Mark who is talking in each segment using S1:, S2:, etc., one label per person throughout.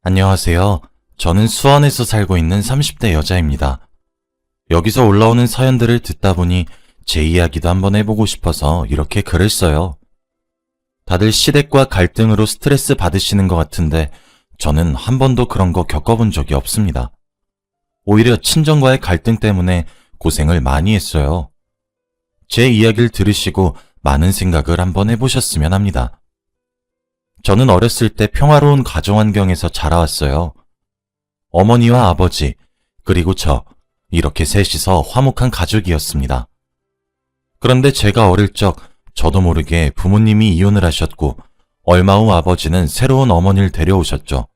S1: 안녕하세요. 저는 수원에서 살고 있는 30대 여자입니다. 여기서 올라오는 사연들을 듣다 보니 제 이야기도 한번 해보고 싶어서 이렇게 글을 써요. 다들 시댁과 갈등으로 스트레스 받으시는 것 같은데 저는 한 번도 그런 거 겪어본 적이 없습니다. 오히려 친정과의 갈등 때문에 고생을 많이 했어요. 제 이야기를 들으시고 많은 생각을 한번 해보셨으면 합니다. 저는 어렸을 때 평화로운 가정 환경에서 자라왔어요. 어머니와 아버지, 그리고 저, 이렇게 셋이서 화목한 가족이었습니다. 그런데 제가 어릴 적 저도 모르게 부모님이 이혼을 하셨고 얼마 후 아버지는 새로운 어머니를 데려오셨죠.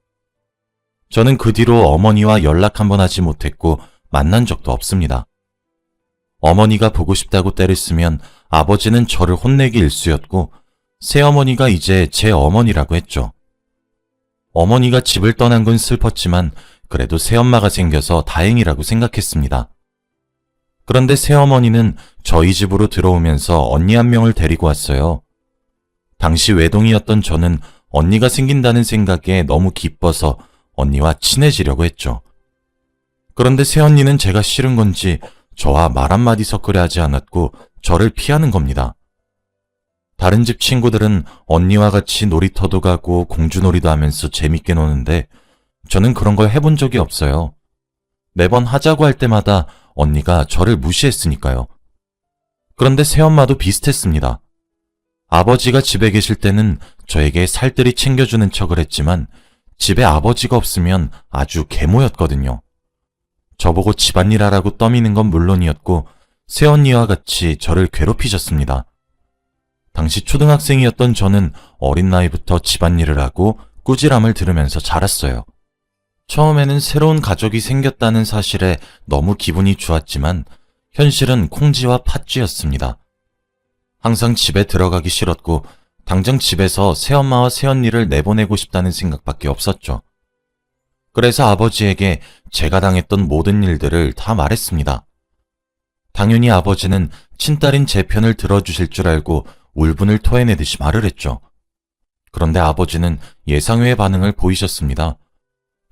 S1: 저는 그 뒤로 어머니와 연락 한번 하지 못했고 만난 적도 없습니다. 어머니가 보고 싶다고 때를 쓰면 아버지는 저를 혼내기 일쑤였고 새어머니가 이제 제 어머니라고 했죠. 어머니가 집을 떠난 건 슬펐지만 그래도 새엄마가 생겨서 다행이라고 생각했습니다. 그런데 새어머니는 저희 집으로 들어오면서 언니 한 명을 데리고 왔어요. 당시 외동이었던 저는 언니가 생긴다는 생각에 너무 기뻐서 언니와 친해지려고 했죠. 그런데 새언니는 제가 싫은 건지 저와 말 한마디 섞으려 하지 않았고 저를 피하는 겁니다. 다른 집 친구들은 언니와 같이 놀이터도 가고 공주놀이도 하면서 재밌게 노는데 저는 그런 걸 해본 적이 없어요. 매번 하자고 할 때마다 언니가 저를 무시했으니까요. 그런데 새엄마도 비슷했습니다. 아버지가 집에 계실 때는 저에게 살뜰히 챙겨주는 척을 했지만 집에 아버지가 없으면 아주 계모였거든요. 저보고 집안일 하라고 떠미는 건 물론이었고 새언니와 같이 저를 괴롭히셨습니다. 당시 초등학생이었던 저는 어린 나이부터 집안일을 하고 꾸지람을 들으면서 자랐어요. 처음에는 새로운 가족이 생겼다는 사실에 너무 기분이 좋았지만 현실은 콩쥐와 팥쥐였습니다. 항상 집에 들어가기 싫었고 당장 집에서 새엄마와 새언니를 내보내고 싶다는 생각밖에 없었죠. 그래서 아버지에게 제가 당했던 모든 일들을 다 말했습니다. 당연히 아버지는 친딸인 제 편을 들어주실 줄 알고 울분을 토해내듯이 말을 했죠. 그런데 아버지는 예상외의 반응을 보이셨습니다.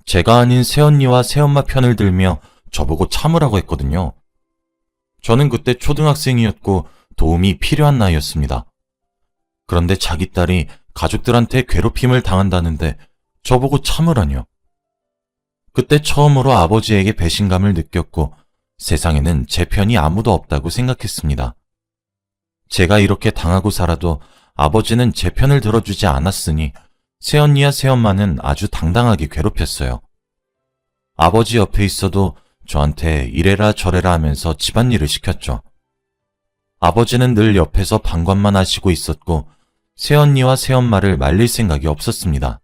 S1: 제가 아닌 새언니와 새엄마 편을 들며 저보고 참으라고 했거든요. 저는 그때 초등학생이었고 도움이 필요한 나이였습니다. 그런데 자기 딸이 가족들한테 괴롭힘을 당한다는데 저보고 참으라뇨. 그때 처음으로 아버지에게 배신감을 느꼈고 세상에는 제 편이 아무도 없다고 생각했습니다. 제가 이렇게 당하고 살아도 아버지는 제 편을 들어주지 않았으니 새언니와 새엄마는 아주 당당하게 괴롭혔어요. 아버지 옆에 있어도 저한테 이래라 저래라 하면서 집안일을 시켰죠. 아버지는 늘 옆에서 방관만 하시고 있었고 새언니와 새엄마를 말릴 생각이 없었습니다.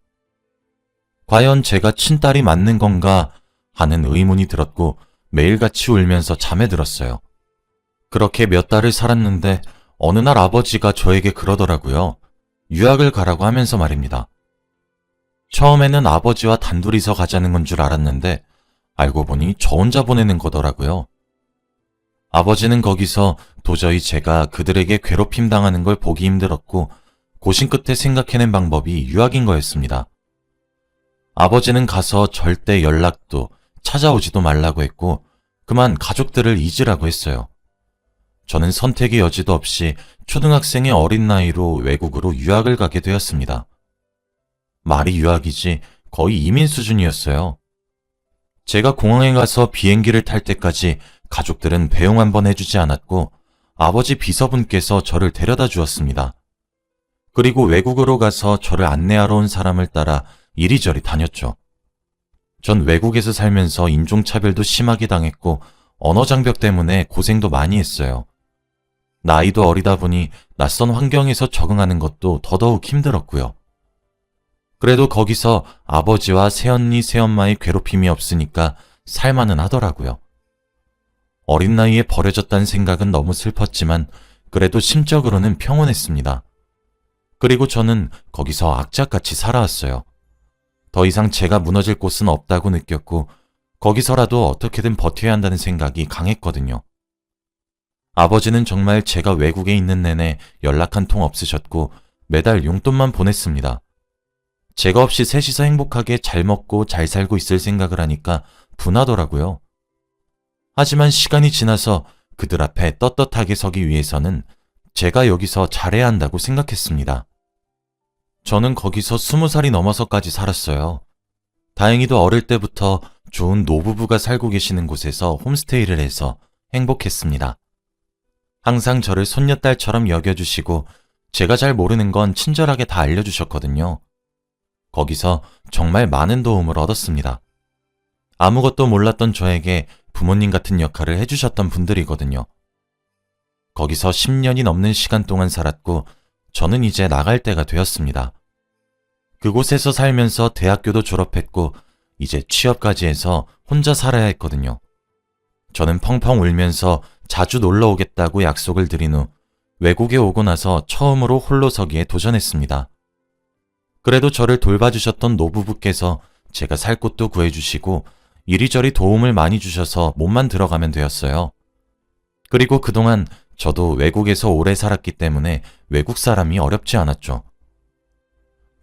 S1: 과연 제가 친딸이 맞는 건가 하는 의문이 들었고 매일같이 울면서 잠에 들었어요. 그렇게 몇 달을 살았는데 어느 날 아버지가 저에게 그러더라고요. 유학을 가라고 하면서 말입니다. 처음에는 아버지와 단둘이서 가자는 건 줄 알았는데 알고 보니 저 혼자 보내는 거더라고요. 아버지는 거기서 도저히 제가 그들에게 괴롭힘 당하는 걸 보기 힘들었고 고심 끝에 생각해낸 방법이 유학인 거였습니다. 아버지는 가서 절대 연락도 찾아오지도 말라고 했고 그만 가족들을 잊으라고 했어요. 저는 선택의 여지도 없이 초등학생의 어린 나이로 외국으로 유학을 가게 되었습니다. 말이 유학이지 거의 이민 수준이었어요. 제가 공항에 가서 비행기를 탈 때까지 가족들은 배웅 한번 해주지 않았고 아버지 비서분께서 저를 데려다 주었습니다. 그리고 외국으로 가서 저를 안내하러 온 사람을 따라 이리저리 다녔죠. 전 외국에서 살면서 인종차별도 심하게 당했고 언어 장벽 때문에 고생도 많이 했어요. 나이도 어리다 보니 낯선 환경에서 적응하는 것도 더더욱 힘들었고요. 그래도 거기서 아버지와 새언니, 새엄마의 괴롭힘이 없으니까 살만은 하더라고요. 어린 나이에 버려졌다는 생각은 너무 슬펐지만 그래도 심적으로는 평온했습니다. 그리고 저는 거기서 악착같이 살아왔어요. 더 이상 제가 무너질 곳은 없다고 느꼈고 거기서라도 어떻게든 버텨야 한다는 생각이 강했거든요. 아버지는 정말 제가 외국에 있는 내내 연락 한 통 없으셨고 매달 용돈만 보냈습니다. 제가 없이 셋이서 행복하게 잘 먹고 잘 살고 있을 생각을 하니까 분하더라고요. 하지만 시간이 지나서 그들 앞에 떳떳하게 서기 위해서는 제가 여기서 잘해야 한다고 생각했습니다. 저는 거기서 20살이 넘어서까지 살았어요. 다행히도 어릴 때부터 좋은 노부부가 살고 계시는 곳에서 홈스테이를 해서 행복했습니다. 항상 저를 손녀딸처럼 여겨주시고 제가 잘 모르는 건 친절하게 다 알려주셨거든요. 거기서 정말 많은 도움을 얻었습니다. 아무것도 몰랐던 저에게 부모님 같은 역할을 해주셨던 분들이거든요. 거기서 10년이 넘는 시간 동안 살았고 저는 이제 나갈 때가 되었습니다. 그곳에서 살면서 대학교도 졸업했고 이제 취업까지 해서 혼자 살아야 했거든요. 저는 펑펑 울면서 자주 놀러 오겠다고 약속을 드린 후 외국에 오고 나서 처음으로 홀로 서기에 도전했습니다. 그래도 저를 돌봐주셨던 노부부께서 제가 살 곳도 구해주시고 이리저리 도움을 많이 주셔서 몸만 들어가면 되었어요. 그리고 그동안 저도 외국에서 오래 살았기 때문에 외국 사람이 어렵지 않았죠.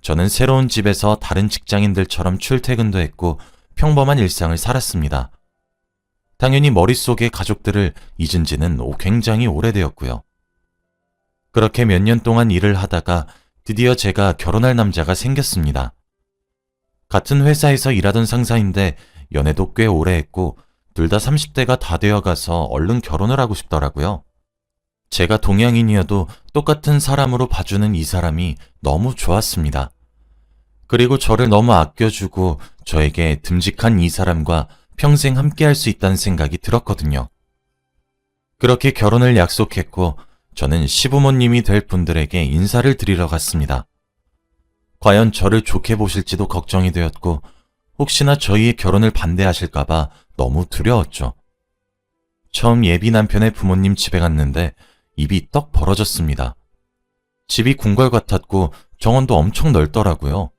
S1: 저는 새로운 집에서 다른 직장인들처럼 출퇴근도 했고 평범한 일상을 살았습니다. 당연히 머릿속에 가족들을 잊은 지는 굉장히 오래되었고요. 그렇게 몇 년 동안 일을 하다가 드디어 제가 결혼할 남자가 생겼습니다. 같은 회사에서 일하던 상사인데 연애도 꽤 오래 했고 둘 다 30대가 다 되어가서 얼른 결혼을 하고 싶더라고요. 제가 동양인이어도 똑같은 사람으로 봐주는 이 사람이 너무 좋았습니다. 그리고 저를 너무 아껴주고 저에게 듬직한 이 사람과 평생 함께할 수 있다는 생각이 들었거든요. 그렇게 결혼을 약속했고 저는 시부모님이 될 분들에게 인사를 드리러 갔습니다. 과연 저를 좋게 보실지도 걱정이 되었고 혹시나 저희의 결혼을 반대하실까봐 너무 두려웠죠. 처음 예비 남편의 부모님 집에 갔는데 입이 떡 벌어졌습니다. 집이 궁궐 같았고 정원도 엄청 넓더라고요.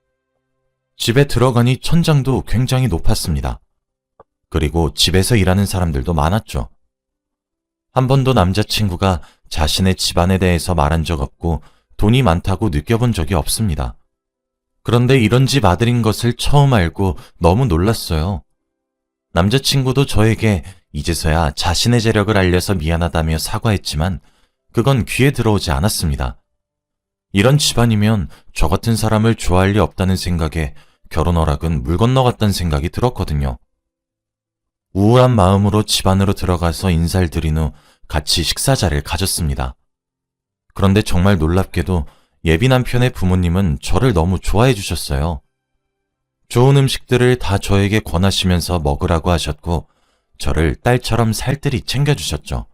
S1: 집에 들어가니 천장도 굉장히 높았습니다. 그리고 집에서 일하는 사람들도 많았죠. 한 번도 남자친구가 자신의 집안에 대해서 말한 적 없고 돈이 많다고 느껴본 적이 없습니다. 그런데 이런 집 아들인 것을 처음 알고 너무 놀랐어요. 남자친구도 저에게 이제서야 자신의 재력을 알려서 미안하다며 사과했지만 그건 귀에 들어오지 않았습니다. 이런 집안이면 저 같은 사람을 좋아할 리 없다는 생각에 결혼 허락은 물 건너갔다는 생각이 들었거든요. 우울한 마음으로 집 안으로 들어가서 인사를 드린 후 같이 식사 자리를 가졌습니다. 그런데 정말 놀랍게도 예비 남편의 부모님은 저를 너무 좋아해 주셨어요. 좋은 음식들을 다 저에게 권하시면서 먹으라고 하셨고 저를 딸처럼 살뜰히 챙겨주셨죠.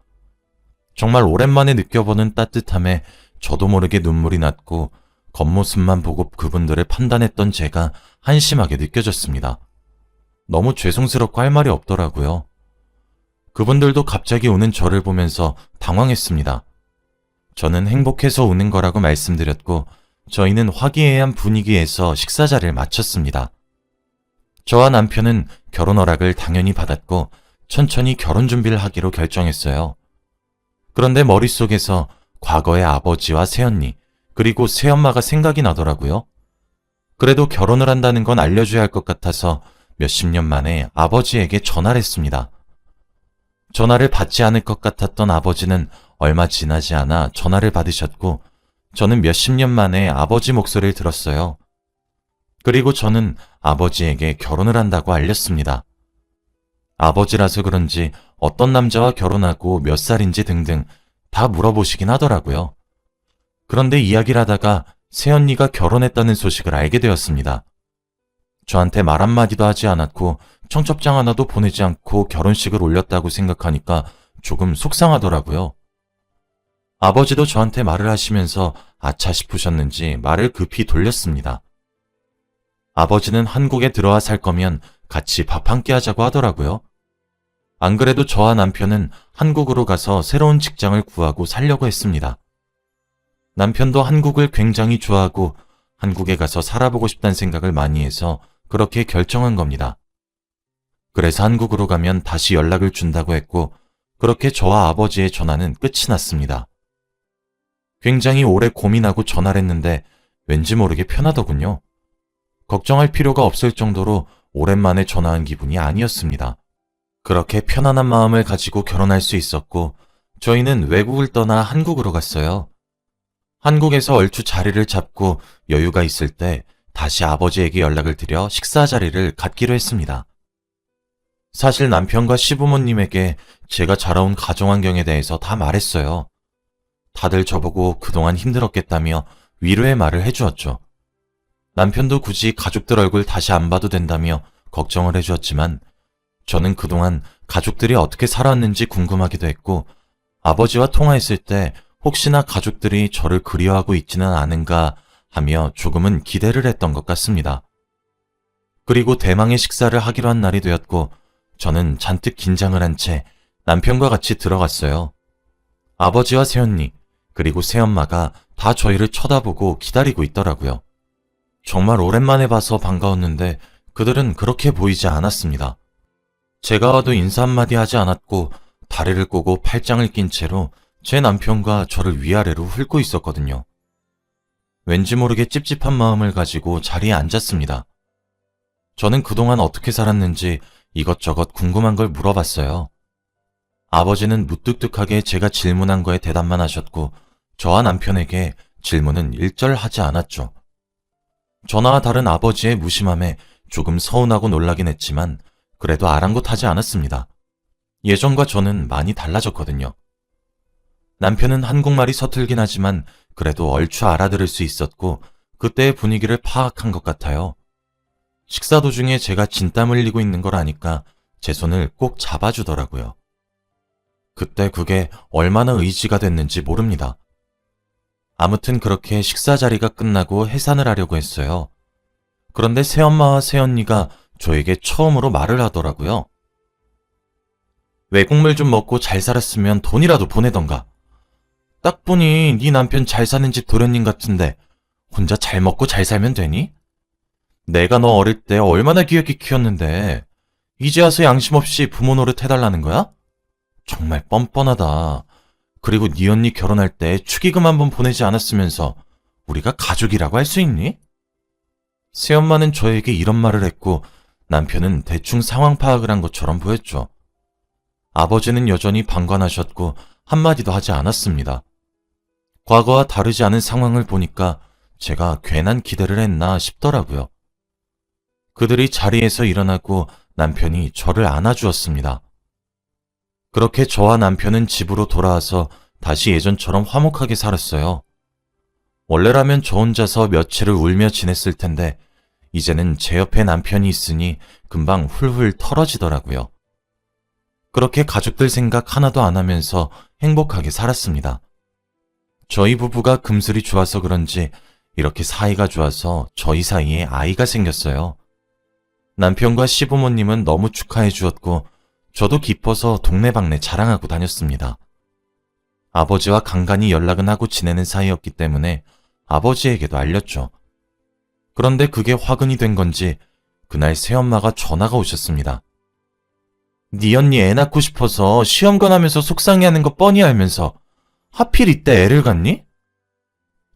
S1: 정말 오랜만에 느껴보는 따뜻함에 저도 모르게 눈물이 났고 겉모습만 보고 그분들을 판단했던 제가 한심하게 느껴졌습니다. 너무 죄송스럽고 할 말이 없더라고요. 그분들도 갑자기 우는 저를 보면서 당황했습니다. 저는 행복해서 우는 거라고 말씀드렸고 저희는 화기애애한 분위기에서 식사 자리를 마쳤습니다. 저와 남편은 결혼 허락을 당연히 받았고 천천히 결혼 준비를 하기로 결정했어요. 그런데 머릿속에서 과거의 아버지와 새언니 그리고 새엄마가 생각이 나더라고요. 그래도 결혼을 한다는 건 알려줘야 할 것 같아서 몇십 년 만에 아버지에게 전화를 했습니다. 전화를 받지 않을 것 같았던 아버지는 얼마 지나지 않아 전화를 받으셨고 저는 몇십 년 만에 아버지 목소리를 들었어요. 그리고 저는 아버지에게 결혼을 한다고 알렸습니다. 아버지라서 그런지 어떤 남자와 결혼하고 몇 살인지 등등 다 물어보시긴 하더라고요. 그런데 이야기를 하다가 새언니가 결혼했다는 소식을 알게 되었습니다. 저한테 말 한마디도 하지 않았고 청첩장 하나도 보내지 않고 결혼식을 올렸다고 생각하니까 조금 속상하더라고요. 아버지도 저한테 말을 하시면서 아차 싶으셨는지 말을 급히 돌렸습니다. 아버지는 한국에 들어와 살 거면 같이 밥 한 끼 하자고 하더라고요. 안 그래도 저와 남편은 한국으로 가서 새로운 직장을 구하고 살려고 했습니다. 남편도 한국을 굉장히 좋아하고 한국에 가서 살아보고 싶다는 생각을 많이 해서 그렇게 결정한 겁니다. 그래서 한국으로 가면 다시 연락을 준다고 했고 그렇게 저와 아버지의 전화는 끝이 났습니다. 굉장히 오래 고민하고 전화를 했는데 왠지 모르게 편하더군요. 걱정할 필요가 없을 정도로 오랜만에 전화한 기분이 아니었습니다. 그렇게 편안한 마음을 가지고 결혼할 수 있었고 저희는 외국을 떠나 한국으로 갔어요. 한국에서 얼추 자리를 잡고 여유가 있을 때 다시 아버지에게 연락을 드려 식사 자리를 갖기로 했습니다. 사실 남편과 시부모님에게 제가 자라온 가정 환경에 대해서 다 말했어요. 다들 저보고 그동안 힘들었겠다며 위로의 말을 해주었죠. 남편도 굳이 가족들 얼굴 다시 안 봐도 된다며 걱정을 해주었지만 저는 그동안 가족들이 어떻게 살았는지 궁금하기도 했고 아버지와 통화했을 때 혹시나 가족들이 저를 그리워하고 있지는 않은가 하며 조금은 기대를 했던 것 같습니다. 그리고 대망의 식사를 하기로 한 날이 되었고 저는 잔뜩 긴장을 한 채 남편과 같이 들어갔어요. 아버지와 새언니 그리고 새엄마가 다 저희를 쳐다보고 기다리고 있더라고요. 정말 오랜만에 봐서 반가웠는데 그들은 그렇게 보이지 않았습니다. 제가 와도 인사 한마디 하지 않았고 다리를 꼬고 팔짱을 낀 채로 제 남편과 저를 위아래로 훑고 있었거든요. 왠지 모르게 찝찝한 마음을 가지고 자리에 앉았습니다. 저는 그동안 어떻게 살았는지 이것저것 궁금한 걸 물어봤어요. 아버지는 무뚝뚝하게 제가 질문한 거에 대답만 하셨고 저와 남편에게 질문은 일절 하지 않았죠. 저나와 다른 아버지의 무심함에 조금 서운하고 놀라긴 했지만 그래도 아랑곳하지 않았습니다. 예전과 저는 많이 달라졌거든요. 남편은 한국말이 서툴긴 하지만 그래도 얼추 알아들을 수 있었고 그때의 분위기를 파악한 것 같아요. 식사 도중에 제가 진땀 흘리고 있는 걸 아니까 제 손을 꼭 잡아주더라고요. 그때 그게 얼마나 의지가 됐는지 모릅니다. 아무튼 그렇게 식사 자리가 끝나고 해산을 하려고 했어요. 그런데 새엄마와 새언니가 저에게 처음으로 말을 하더라고요. 외국물 좀 먹고 잘 살았으면 돈이라도 보내던가. 딱 보니 네 남편 잘 사는 집 도련님 같은데 혼자 잘 먹고 잘 살면 되니? 내가 너 어릴 때 얼마나 귀엽게 키웠는데 이제 와서 양심 없이 부모 노릇 해달라는 거야? 정말 뻔뻔하다. 그리고 네 언니 결혼할 때 축의금 한번 보내지 않았으면서 우리가 가족이라고 할 수 있니? 새엄마는 저에게 이런 말을 했고 남편은 대충 상황 파악을 한 것처럼 보였죠. 아버지는 여전히 방관하셨고 한마디도 하지 않았습니다. 과거와 다르지 않은 상황을 보니까 제가 괜한 기대를 했나 싶더라고요. 그들이 자리에서 일어나고 남편이 저를 안아주었습니다. 그렇게 저와 남편은 집으로 돌아와서 다시 예전처럼 화목하게 살았어요. 원래라면 저 혼자서 며칠을 울며 지냈을 텐데 이제는 제 옆에 남편이 있으니 금방 훌훌 털어지더라고요. 그렇게 가족들 생각 하나도 안 하면서 행복하게 살았습니다. 저희 부부가 금슬이 좋아서 그런지 이렇게 사이가 좋아서 저희 사이에 아이가 생겼어요. 남편과 시부모님은 너무 축하해 주었고 저도 기뻐서 동네방네 자랑하고 다녔습니다. 아버지와 간간히 연락은 하고 지내는 사이였기 때문에 아버지에게도 알렸죠. 그런데 그게 화근이 된 건지 그날 새엄마가 전화가 오셨습니다. 네 언니 애 낳고 싶어서 시험관 하면서 속상해하는 거 뻔히 알면서 하필 이때 애를 갖니?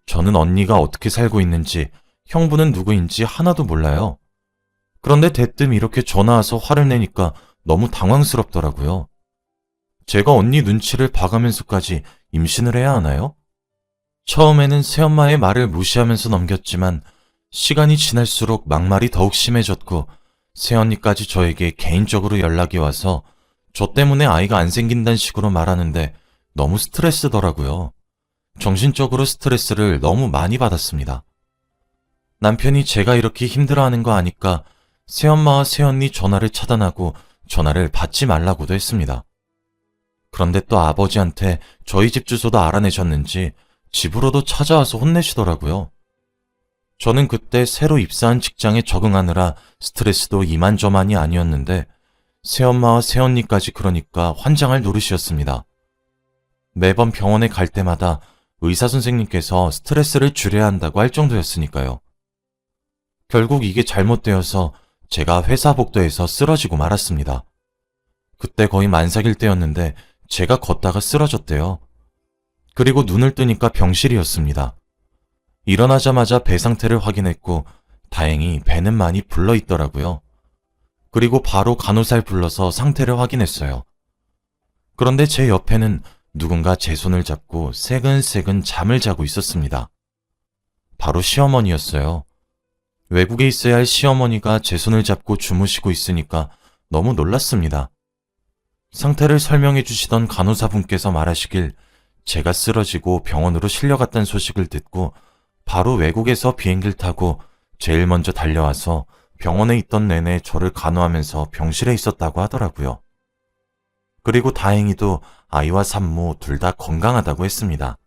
S1: 저는 언니가 어떻게 살고 있는지 형부는 누구인지 하나도 몰라요. 그런데 대뜸 이렇게 전화 와서 화를 내니까 너무 당황스럽더라고요. 제가 언니 눈치를 봐가면서까지 임신을 해야 하나요? 처음에는 새엄마의 말을 무시하면서 넘겼지만 시간이 지날수록 막말이 더욱 심해졌고 새언니까지 저에게 개인적으로 연락이 와서 저 때문에 아이가 안 생긴다는 식으로 말하는데 너무 스트레스더라고요. 정신적으로 스트레스를 너무 많이 받았습니다. 남편이 제가 이렇게 힘들어하는 거 아니까 새엄마와 새언니 전화를 차단하고 전화를 받지 말라고도 했습니다. 그런데 또 아버지한테 저희 집 주소도 알아내셨는지 집으로도 찾아와서 혼내시더라고요. 저는 그때 새로 입사한 직장에 적응하느라 스트레스도 이만저만이 아니었는데 새엄마와 새언니까지 그러니까 환장할 노릇이었습니다. 매번 병원에 갈 때마다 의사 선생님께서 스트레스를 줄여야 한다고 할 정도였으니까요. 결국 이게 잘못되어서 제가 회사 복도에서 쓰러지고 말았습니다. 그때 거의 만삭일 때였는데 제가 걷다가 쓰러졌대요. 그리고 눈을 뜨니까 병실이었습니다. 일어나자마자 배 상태를 확인했고 다행히 배는 많이 불러 있더라고요. 그리고 바로 간호사를 불러서 상태를 확인했어요. 그런데 제 옆에는 누군가 제 손을 잡고 새근새근 잠을 자고 있었습니다. 바로 시어머니였어요. 외국에 있어야 할 시어머니가 제 손을 잡고 주무시고 있으니까 너무 놀랐습니다. 상태를 설명해 주시던 간호사분께서 말하시길 제가 쓰러지고 병원으로 실려갔다는 소식을 듣고 바로 외국에서 비행기를 타고 제일 먼저 달려와서 병원에 있던 내내 저를 간호하면서 병실에 있었다고 하더라고요. 그리고 다행히도 아이와 산모 둘 다 건강하다고 했습니다.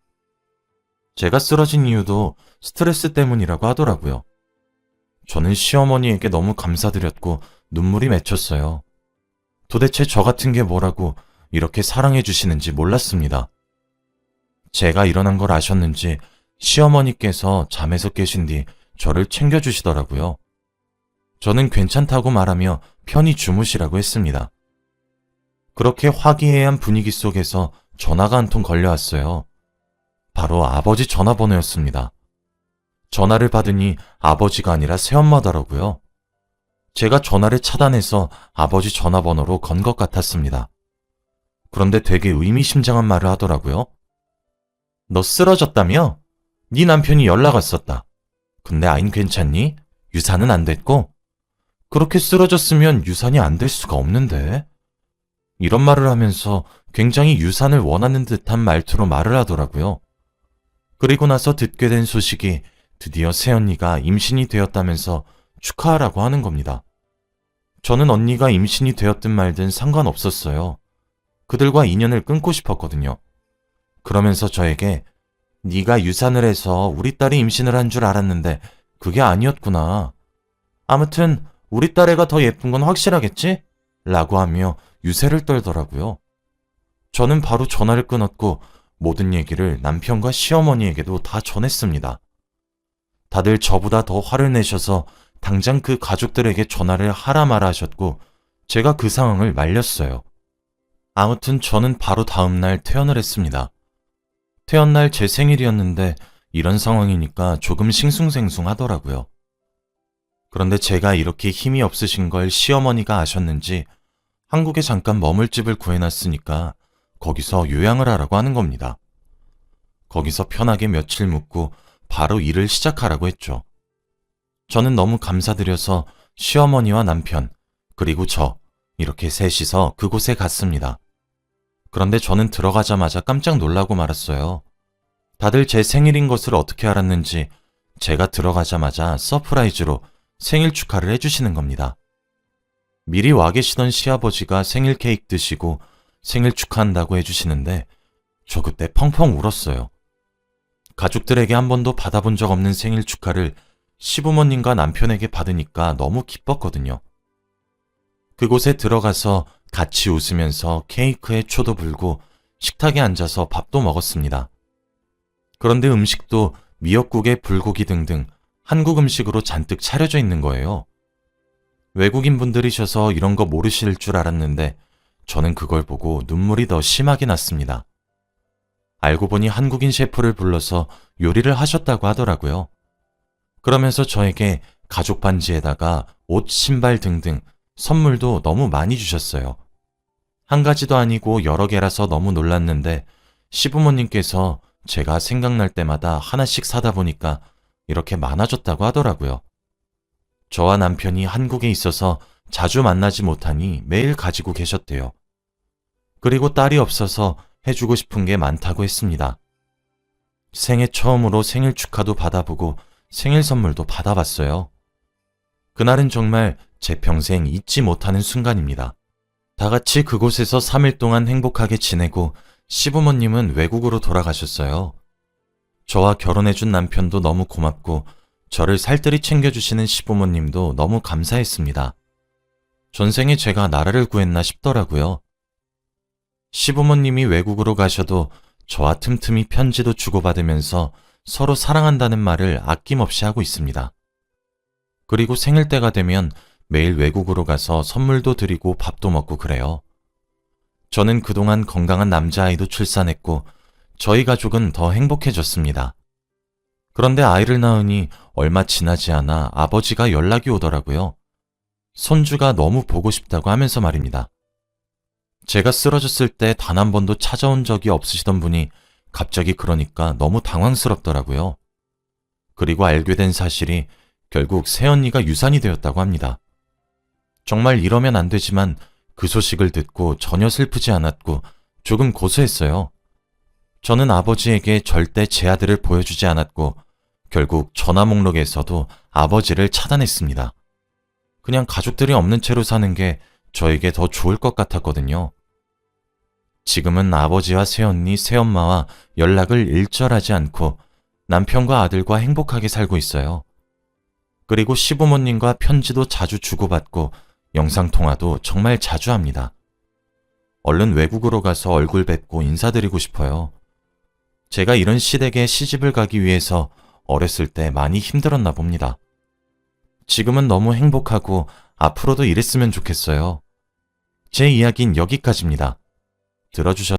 S1: 제가 쓰러진 이유도 스트레스 때문이라고 하더라고요. 저는 시어머니에게 너무 감사드렸고 눈물이 맺혔어요. 도대체 저 같은 게 뭐라고 이렇게 사랑해 주시는지 몰랐습니다. 제가 일어난 걸 아셨는지 시어머니께서 잠에서 깨신 뒤 저를 챙겨주시더라고요. 저는 괜찮다고 말하며 편히 주무시라고 했습니다. 그렇게 화기애애한 분위기 속에서 전화가 한 통 걸려왔어요. 바로 아버지 전화번호였습니다. 전화를 받으니 아버지가 아니라 새엄마더라고요. 제가 전화를 차단해서 아버지 전화번호로 건 것 같았습니다. 그런데 되게 의미심장한 말을 하더라고요. 너 쓰러졌다며? 네 남편이 연락 왔었다. 근데 아인 괜찮니? 유산은 안 됐고? 그렇게 쓰러졌으면 유산이 안 될 수가 없는데? 이런 말을 하면서 굉장히 유산을 원하는 듯한 말투로 말을 하더라고요. 그리고 나서 듣게 된 소식이 드디어 새언니가 임신이 되었다면서 축하하라고 하는 겁니다. 저는 언니가 임신이 되었든 말든 상관없었어요. 그들과 인연을 끊고 싶었거든요. 그러면서 저에게 네가 유산을 해서 우리 딸이 임신을 한 줄 알았는데 그게 아니었구나. 아무튼 우리 딸 애가 더 예쁜 건 확실하겠지? 라고 하며 유세를 떨더라고요. 저는 바로 전화를 끊었고 모든 얘기를 남편과 시어머니에게도 다 전했습니다. 다들 저보다 더 화를 내셔서 당장 그 가족들에게 전화를 하라 마라 하셨고 제가 그 상황을 말렸어요. 아무튼 저는 바로 다음날 퇴원을 했습니다. 퇴원날 제 생일이었는데 이런 상황이니까 조금 싱숭생숭하더라고요. 그런데 제가 이렇게 힘이 없으신 걸 시어머니가 아셨는지 한국에 잠깐 머물 집을 구해놨으니까 거기서 요양을 하라고 하는 겁니다. 거기서 편하게 며칠 묵고 바로 일을 시작하라고 했죠. 저는 너무 감사드려서 시어머니와 남편, 그리고 저 이렇게 셋이서 그곳에 갔습니다. 그런데 저는 들어가자마자 깜짝 놀라고 말았어요. 다들 제 생일인 것을 어떻게 알았는지 제가 들어가자마자 서프라이즈로 생일 축하를 해주시는 겁니다. 미리 와 계시던 시아버지가 생일 케이크 드시고 생일 축하한다고 해주시는데 저 그때 펑펑 울었어요. 가족들에게 한 번도 받아본 적 없는 생일 축하를 시부모님과 남편에게 받으니까 너무 기뻤거든요. 그곳에 들어가서 같이 웃으면서 케이크에 초도 불고 식탁에 앉아서 밥도 먹었습니다. 그런데 음식도 미역국에 불고기 등등 한국 음식으로 잔뜩 차려져 있는 거예요. 외국인 분들이셔서 이런 거 모르실 줄 알았는데 저는 그걸 보고 눈물이 더 심하게 났습니다. 알고 보니 한국인 셰프를 불러서 요리를 하셨다고 하더라고요. 그러면서 저에게 가죽 반지에다가 옷, 신발 등등 선물도 너무 많이 주셨어요. 한 가지도 아니고 여러 개라서 너무 놀랐는데 시부모님께서 제가 생각날 때마다 하나씩 사다 보니까 이렇게 많아졌다고 하더라고요. 저와 남편이 한국에 있어서 자주 만나지 못하니 매일 가지고 계셨대요. 그리고 딸이 없어서 해주고 싶은 게 많다고 했습니다. 생애 처음으로 생일 축하도 받아보고 생일 선물도 받아봤어요. 그날은 정말 제 평생 잊지 못하는 순간입니다. 다 같이 그곳에서 3일 동안 행복하게 지내고 시부모님은 외국으로 돌아가셨어요. 저와 결혼해준 남편도 너무 고맙고 저를 살뜰히 챙겨주시는 시부모님도 너무 감사했습니다. 전생에 제가 나라를 구했나 싶더라고요. 시부모님이 외국으로 가셔도 저와 틈틈이 편지도 주고받으면서 서로 사랑한다는 말을 아낌없이 하고 있습니다. 그리고 생일 때가 되면 매일 외국으로 가서 선물도 드리고 밥도 먹고 그래요. 저는 그동안 건강한 남자아이도 출산했고 저희 가족은 더 행복해졌습니다. 그런데 아이를 낳으니 얼마 지나지 않아 아버지가 연락이 오더라고요. 손주가 너무 보고 싶다고 하면서 말입니다. 제가 쓰러졌을 때 단 한 번도 찾아온 적이 없으시던 분이 갑자기 그러니까 너무 당황스럽더라고요. 그리고 알게 된 사실이 결국 새언니가 유산이 되었다고 합니다. 정말 이러면 안 되지만 그 소식을 듣고 전혀 슬프지 않았고 조금 고소했어요. 저는 아버지에게 절대 제 아들을 보여주지 않았고 결국 전화 목록에서도 아버지를 차단했습니다. 그냥 가족들이 없는 채로 사는 게 저에게 더 좋을 것 같았거든요. 지금은 아버지와 새언니, 새엄마와 연락을 일절하지 않고 남편과 아들과 행복하게 살고 있어요. 그리고 시부모님과 편지도 자주 주고받고 영상통화도 정말 자주 합니다. 얼른 외국으로 가서 얼굴 뵙고 인사드리고 싶어요. 제가 이런 시댁에 시집을 가기 위해서 어렸을 때 많이 힘들었나 봅니다. 지금은 너무 행복하고 앞으로도 이랬으면 좋겠어요. 제 이야기는 여기까지입니다. 들어주셔서